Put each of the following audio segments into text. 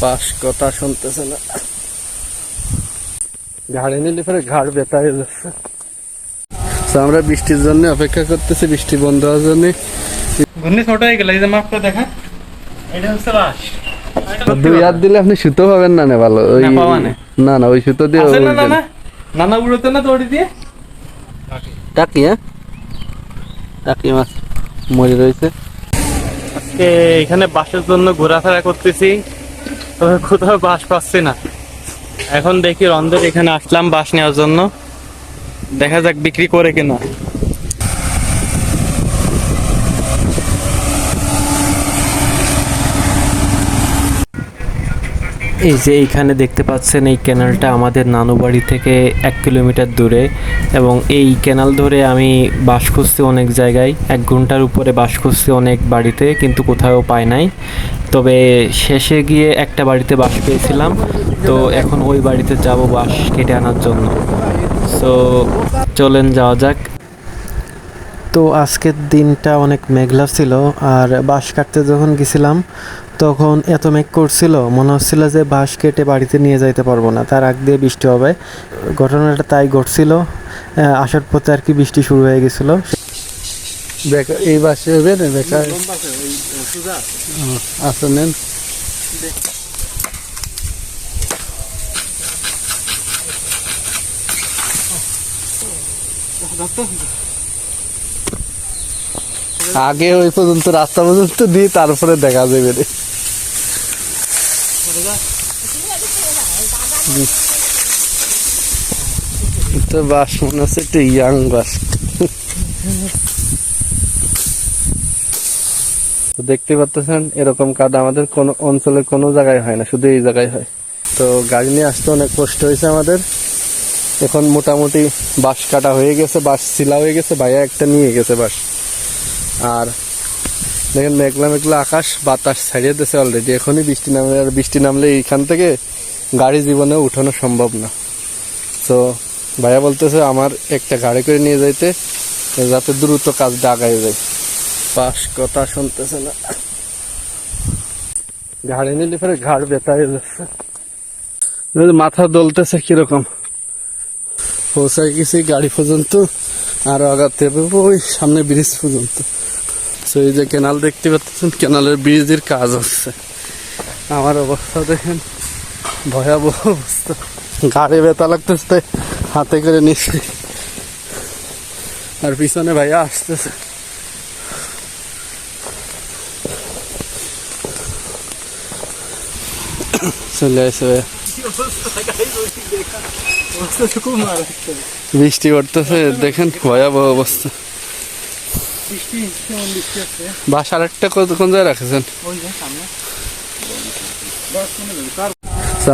বাস কথা শুনতেছে না, ঘাড়ে নিলে পরে ঘাড় ব্যথা হয়ে যাচ্ছে। আমরা বৃষ্টির জন্য অপেক্ষা করতেছি, বৃষ্টি বন্ধ হওয়ার জন্য। ঘূর্ণি ছোট হয়ে গেল, এই যে মাপটা দেখা, এটা হচ্ছে বাস। দুই হাত দিলে আপনি সুতো পাবেন না, ভালো ওই না না ওই সুতো দিয়ে নানা উড়োতে না দড়ি দিয়ে টাকি, হ্যাঁ টাকি মাছ মরে রয়েছে। আজকে এখানে বাসের জন্য ঘোরাফেরা করতেছি, তবে কোথাও বাস পাচ্ছি না। এখন দেখি রন্ধের এখানে আসলাম বাস নেওয়ার জন্য, দেখা যাক বিক্রি করে কিনা। এই যে এইখানে দেখতে পাচ্ছেন, এই ক্যানালটা আমাদের নানু বাড়ি থেকে 1 কিলোমিটার দূরে, এবং এই ক্যানাল ধরে আমি বাস খুঁজছি অনেক জায়গায়, 1 ঘন্টার উপরে বাস খুঁজছি অনেক বাড়িতে, কিন্তু কোথাও পাই নাই। তবে শেষে গিয়ে একটা বাড়িতে বাস পেয়েছিলাম, তো এখন ওই বাড়িতে যাব বাস কেটে আনার জন্য। সো চলেন যাওয়া যাক। তো আজকের দিনটা অনেক মেঘলা ছিল, আর বাঁশ কাটতে যখন গেছিলাম তখন এত মেঘ করছিল, মনে হচ্ছিল যে বাঁশ কেটে বাড়িতে নিয়ে যাইতে পারবো না, তার আগ দিয়ে বৃষ্টি হবে। ঘটনাটা তাই ঘটছিল, আসার পথে আর কি বৃষ্টি শুরু হয়ে গেছিলো। এই বাসে হবে না বেকার আসেন। আগে ওই পর্যন্ত রাস্তা পর্যন্ত দিয়ে তারপরে দেখা যাবে রে। তো বাস মনে হচ্ছে একটু ইয়াং বাস। দেখতে পাচ্ছেন এরকম কাজ আমাদের কোন অঞ্চলে কোনো জায়গায় হয় না, শুধু এই জায়গায় হয়। তো গাড়ি নিয়ে আসতে অনেক কষ্ট হয়েছে আমাদের। এখন মোটামুটি বাঁশ কাটা হয়ে গেছে, বাঁশ ছিলা হয়ে গেছে, ভাইয়া একটা নিয়ে গেছে বাঁশ। আর দেখেন মেঘলা মেঘলা আকাশ, বাতাস ছাড়িয়ে দিয়েছে অলরেডি। এখনই বৃষ্টি নামে, আর বৃষ্টি নামলে এইখান থেকে গাড়ি জীবনে উঠানো সম্ভব না। তো ভাইয়া বলতেছে আমার একটা গাড়ি করে নিয়ে যাইতে, যাতে দ্রুত কাজটা আগায় যায়। বাস কথা শুনতেছে না, ঘাড়ে নিলে পরে ঘাড় ব্যথা হয়ে যাচ্ছে, মাথা দলতেছে কিরকম। পৌঁছায় গেছি গাড়ি পর্যন্ত, আর আগাতে হবে ওই সামনে ব্রিজ পর্যন্ত। তো এই যে ক্যানাল দেখতে পাচ্ছেন, ক্যানালের ব্রিজের কাজ হচ্ছে। আমার অবস্থা দেখেন, ভয়াবহ অবস্থা, ঘাড়ে ব্যথা লাগতেছে, হাতে করে নিচ্ছি। আর পিছনে ভাইয়া আসতেছে। চলে আসে বৃষ্টি পড়তেছে, দেখেন ভয়াবহ অবস্থা। বাস আর একটা কোন জায়গায় রাখেছেন?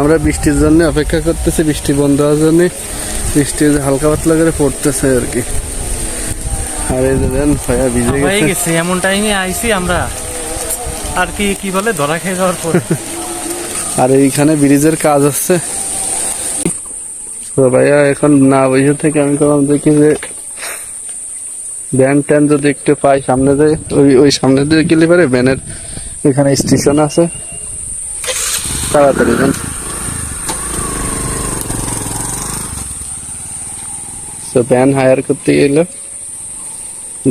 আমরা বৃষ্টির জন্য অপেক্ষা করতেছি, বৃষ্টি বন্ধ হওয়ার জন্য। বৃষ্টি হালকা পাতলা করে পড়তেছে আর কি। আর এই দেখেন ভাইয়া ভিজে গেছে। এমন টাইমে আইছি আমরা, আর কি বলে ধরা খেয়ে যাওয়ার পর। আর এইখানে ব্রিজের কাজ হচ্ছে। তো ভাইয়া এখন না বসে থেকে আমি করলাম দেখি যে ভ্যান ট্যান যদি একটু পাই সামনে দিয়ে, ওই সামনে দিয়ে গেলে পারে ভ্যানের এখানে স্টেশন আছে, তাড়াতাড়ি যান। তো ভ্যান হায়ার করতে গেলে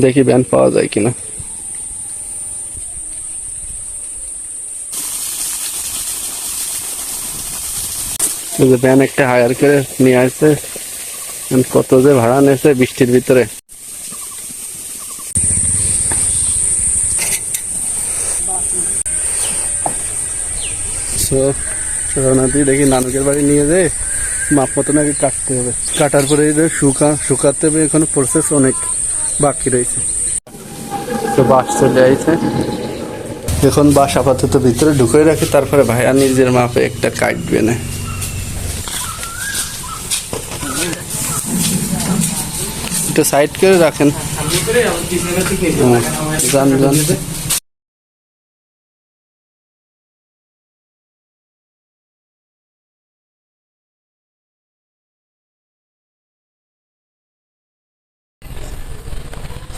দেখি ভ্যান পাওয়া যায় কিনা। ভ্যান একটা হায়ার করে নিয়ে আসছে, কত যে ভাড়া নিয়েছে বৃষ্টির ভিতরে। দেখি নানুকের বাড়ি নিয়ে যেয়ে মাপ মতো নাকি কাটতে হবে, কাটার পরে শুকাতে হবে। এখন প্রসেস অনেক বাকি রয়েছে। তো বাস চলে আসছে, এখন বাস আপাতত ভিতরে ঢুকে রাখি, তারপরে ভাইয়া নিজের মাপে একটা কাটবে না। একটু সাইড করে রাখেন, যান যান।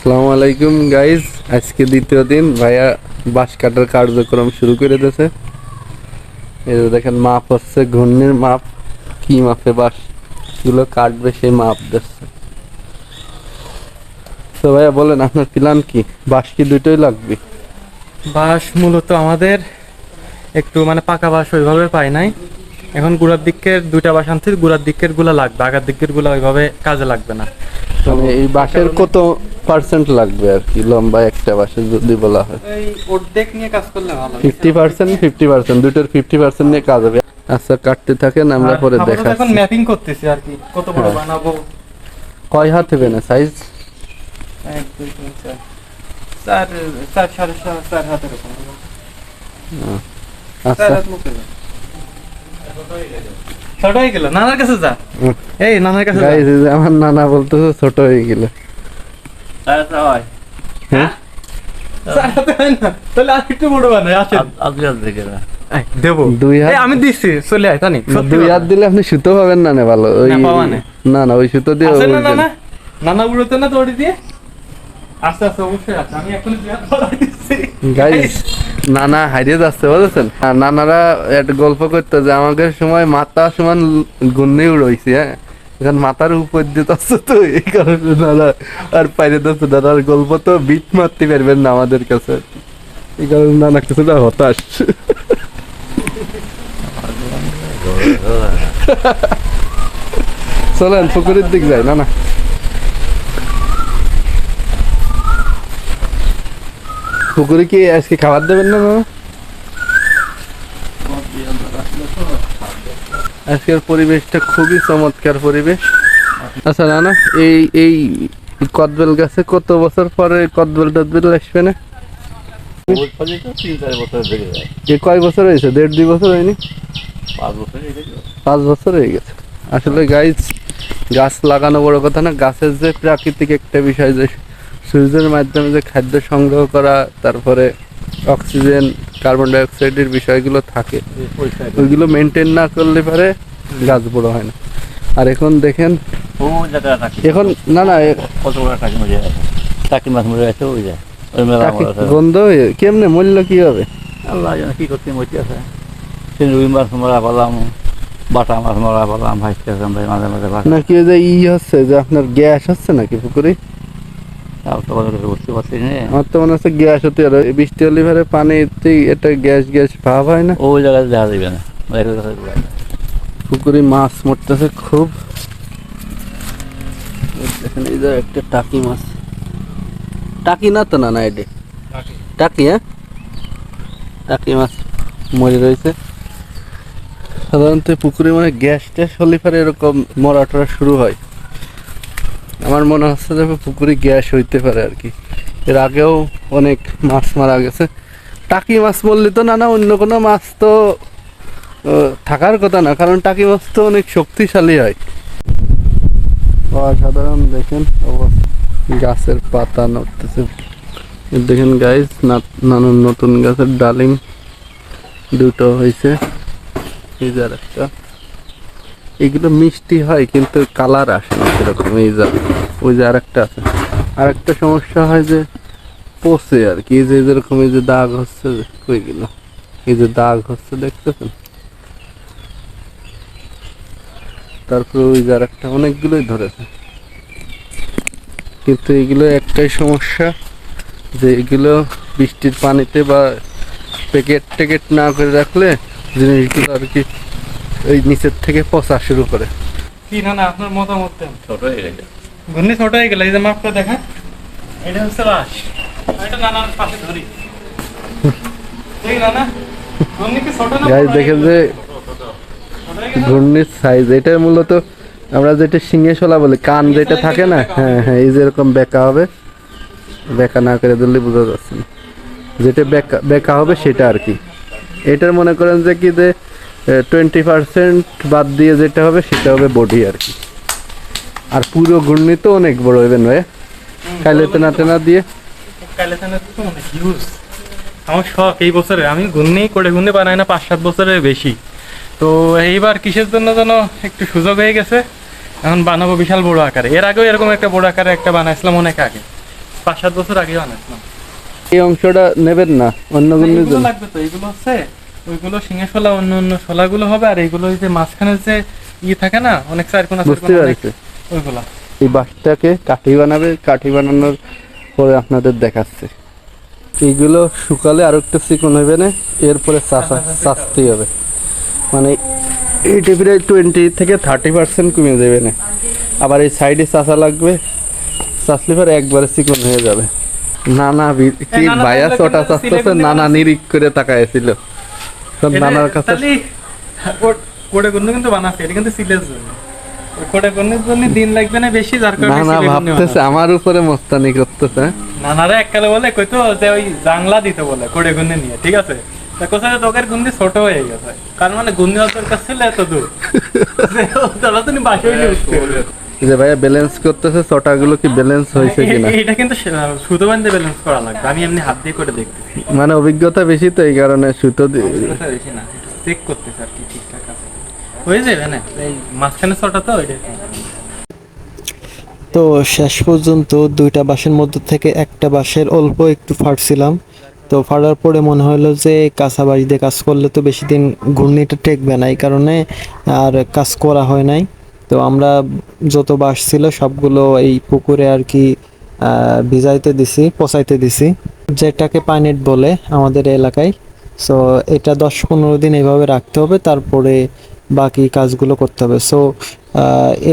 আসসালামু আলাইকুম গাইজ, আজকে দ্বিতীয় দিন ভাইয়া বাঁশ কাটার কার্যক্রম শুরু করে দিয়েছে। এই যে দেখেন মাপ হচ্ছে, ঘূর্ণির মাপ, কি মাপে বাঁশ গুলো কাটবে সেই মাপ দিচ্ছে। তো ভাইয়া বলেন আপনার প্ল্যান কি? বাঁশ কি দুটোই লাগবে? বাঁশ মূলত আমাদের একটু মানে পাকা বাঁশ ওইভাবে পাই নাই। এখন গুড়ার দিকের দুইটা বাঁশ আনছি, গুড়ার দিকের গুলা লাগবে, আগার দিকের গুলা ওইভাবে কাজে লাগবে না। মানে এই বাঁশের কত পার্সেন্ট লাগবে আর কি লম্বা একটা বাঁশের যদি বলা হয়? এই অর্ধেক নিয়ে কাজ করলে ভালো। 50%, দুটোর 50% নিয়ে কাজ হবে। আচ্ছা কাটতে থাকেন, আমরা পরে এখন দেখাচ্ছি। ম্যাপিং করতেছি আর কি, কত বড় হ্যাঁ। বানাবো। কয় হাত হবে না সাইজ? 1 2 3 4 4 4 4 হাতের এরকম। আচ্ছা ছোট হয়ে গেল, নানার কাছে যা। হুম। এই নানার কাছে যা। গাইস এই যে আমার নানা বলতেছে ছোট হয়ে গেল। হ্যাঁ? চার হাতে হয় না, তাহলে আর একটু বড় বানাই, আসেন। এই, দেবো। দুই হাত? এই, আমি দিচ্ছি, চলে আয় তানি। সত্যি দুই কথা। হাত দিলে আপনি সুতো পাবেন না না ভালো ওই না, পাওয়া না। না না ওই সুতো দিয়ে আছে না উড়বেন। নানা? নানা উড়োতে না দড়ি দিয়ে? আস্তে আস্তে অবশ্যই আছে, আমি এখনই দুই হাত বাড়াই দিচ্ছি। গাইস নানা হারিয়ে যাচ্ছে বুঝেছেন। আর নানারা একটা গল্প করতো যে আমাদের সময় মাথা সমান গুন্নি উড়াইছি, হ্যাঁ এখন মাথার উপর দিয়ে যাচ্ছে, তো এই কারণে নানা আর পাইরে যাচ্ছে। নানার গল্প তো বিট মারতে পারবেন না আমাদের কাছে, এই কারণে নানা কিছুটা হতাশ। চলেন পুকুরের দিক যাই। না না পুকুরে কি আজকে খাবার দেবেন না মামা? আজকের পরিবেশটা খুবই চমৎকার পরিবেশ। আচ্ছা না না এই এই কদবেল গাছে কত বছর পরে কদবেল টদবেল আসবে না? এ কয় বছর হয়েছে? 1.5-2 বছর হয়নি? 5 বছর হয়ে গেছে। আসলে গাছ গাছ লাগানো বড় কথা না, গাছের যে প্রাকৃতিক একটা বিষয় যে সূর্যের মাধ্যমে যে খাদ্য সংগ্রহ করা, তারপরে অক্সিজেন কার্বন ডাই অক্সাইডের বিষয়গুলো থাকে, ওইগুলো মেনটেন না করলে পারে গাছ বড় হয় না। আর এখন দেখেন এখন না না টাকি মাছ মরে আছে, ওই যায় ওই মেলা গন্ধ হয়ে কেমনে মূল্য কি হবে? আল্লাহ জানে কি করতে মরতে আছে। সে রুই মাছ মরা পেলাম, বাটা মাছ মরা পেলাম, ভাইতে আছে ভাই মাঝে মাঝে ভাগ নাকি ওই যে হচ্ছে যে আপনার গ্যাস হচ্ছে নাকি পুকুরে? বুঝতে পারছি না। আমার তো মনে হচ্ছে গ্যাস হতে আর বৃষ্টি হলে পরে পানিতে এটা গ্যাস গ্যাস ভাব হয় না? ওই জায়গায় দেখা যাবে না। পুকুরে মাছ মরতেছে খুব। দেখেন এই যে একটা টাকি মাছ, টাকি না তো না না এটা টাকি, হ্যাঁ টাকি মাছ মরে রয়েছে। সাধারণত পুকুরে মানে গ্যাস ট্যাস হলে পরে এরকম মরা টরা শুরু হয়। আমার মনে হচ্ছে যে পুকুরে গ্যাস হইতে পারে আর কি। এর আগেও অনেক মাছ মারা গেছে। টাকি মাছ মরলে তো না না অন্য কোনো মাছ তো থাকার কথা না, কারণ টাকি মাছ তো অনেক শক্তিশালী হয়। অসাধারণ দেখেন গাছের পাতা নড়তেছে। দেখেন গাইস নানান নতুন গাছের ডালিম দুটো হয়েছে। এই যে একটা, এগুলো মিষ্টি হয় কিন্তু কালার আসে না সেরকম। এই যে ওই যে আরেকটা আছে। আরেকটা সমস্যা হয় যে পচে আর কি, এই যে যেরকম এই যে দাগ হচ্ছে ওইগুলো, এই যে দাগ হচ্ছে দেখতেছেন। তারপরে ওই যে আরেকটা, অনেকগুলোই ধরেছে কিন্তু এগুলো একটাই সমস্যা যে এগুলো বৃষ্টির পানিতে বা প্যাকেট ট্যাকেট না করে রাখলে জিনিসগুলো আর কি এই নিচের থেকে পচা শুরু করে। কি নানা আপনার মতামত দেন? ছোট হয়ে গেছে। ঘূর্ণি ছোট হয়ে গেল, এই যে মাপটা দেখা, এটা হচ্ছে বাঁশ। এটা নানার পাশে ধরি। এই নানা, ঘূর্ণি কি ছোট না? গাইস দেখেন যে ঘূর্ণির সাইজ, এটা মূলত আমরা যেটা শিঙে শোলা বলি, কান যেটা থাকে না, হ্যাঁ হ্যাঁ এই যেরকম বেঁকা হবে, বেঁকা না করে দিলে বোঝা যাচ্ছে না, যেটা বেঁকা হবে সেটা আর কি। এটার মনে করেন যে কি যে 20% বাদ দিয়ে যেটা হবে সেটা হবে বডি আর কি। আর পুরো ঘূর্ণি তো অনেক বড় হবেন ভাই, কাইলে তেনা টেনা দিয়ে। কাইলে তেনা তো অনেক হিউজ। আমার শখ এই বছরে, আমি ঘূর্ণি করে ঘূর্ণি বানাই না 5-7 বছরের বেশি। তো এইবার কিসের জন্য যেন একটু সুযোগ হয়ে গেছে, এখন বানাবো বিশাল বড় আকারে। এর আগেও এরকম একটা বড় আকারে একটা বানাইছিলাম অনেক আগে, 5-7 বছর আগেও আনেছিলাম। এই অংশটা নেবেন না অন্য না, গুলো এগুলো লাগবে তো, এগুলো হচ্ছে ওইগুলো শিঙে শোলা, অন্য অন্য শোলাগুলো হবে, আর এইগুলো ওই যে মাঝখানে যে থাকে না অনেক চারকোনা বুঝতে পারছি। ওইগুলা। এই বাঁশটাকে কাঠি বানাবে, কাঠি বানানোর পরে আপনাদের দেখাচ্ছে। এইগুলো শুকালে আরো একটু চিকন হবে না, এরপরে চাচতেই হবে, মানে এইটা প্রায় 20-30% কমে যাবে না। আবার এই সাইডে চাচা লাগবে, চাচলে পরে একবারে চিকন হয়ে যাবে। নানা কি নানা ভাইয়া বললো ছোটা কিন্তু চাচতেছে, সিলেগুন্দি নানা নিরিক করে তাকাইছিল। সব নানার কাছে কোড়ে গুন্ডু কিন্তু বানাচ্ছে, এটা কিন্তু সিলের জন্য। কোড়ে গুন্ডুর জন্য দিন লাগবে না বেশি, যার কারণে নানা সিলে গুন্ডি ভাবতেছে বানাচ্ছে। আমার উপরে মস্তানি করতেছে। নানারা এককালে বলে কইতো যে ওই জাংলা দিতে বলে কোড়ে গুন্ডি নিয়ে, ঠিক আছে? তা কোথায় তোকের গুন্ডি ছোট হয়ে গেছে, কারণ মানে গুন্ডি তোর কাছে ছিল এত দূর, তাহলে তুমি বাসে নিয়ে উঠতে বলে। যে ভাইয়া ব্যালেন্স করতেছে, ছোটাগুলো কি ব্যালেন্স হয়েছে কিনা। এটা কিন্তু সুতো বান্ধে ব্যালেন্স করা লাগবে, আমি এমনি হাত দিয়ে করে দেখতেছি। মানে অভিজ্ঞতা বেশি তো, এই কারণে সুতো দিয়ে বেশি না, চেক করতেছি আর কি ঠিকঠাক আছে, হয়ে যাবে না। এই মাঝখানে ছটা তো ওইটাই। তো শেষ পর্যন্ত দুইটা বাঁশের মধ্যে থেকে একটা বাঁশের অল্প একটু ফাটছিলাম। তো ফাটার পরে মনে হলো যে কাঁচা বাঁশ দিয়ে কাজ করলে তো বেশি দিন ঘূর্ণিটা টেকবে না, এই কারণে আর কাজ করা হয় নাই। তো আমরা যত বাঁশ ছিল সবগুলো এই পুকুরে আর কি ভিজাইতে দিছি, পচাইতে দিছি, যেটাকে পাইনেট বলে আমাদের এলাকায়। সো এটা 10-15 দিন এইভাবে রাখতে হবে, তারপরে বাকি কাজগুলো করতে হবে। সো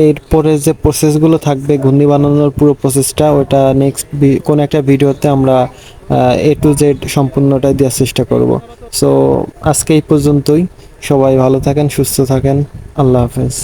এরপরে যে প্রসেসগুলো থাকবে ঘূর্ণি বানানোর পুরো প্রসেসটা, ওটা নেক্সট কোনো একটা ভিডিওতে আমরা A to Z সম্পূর্ণটাই দেওয়ার চেষ্টা করব। সো আজকে এই পর্যন্তই, সবাই ভালো থাকেন, সুস্থ থাকেন, আল্লাহ হাফেজ।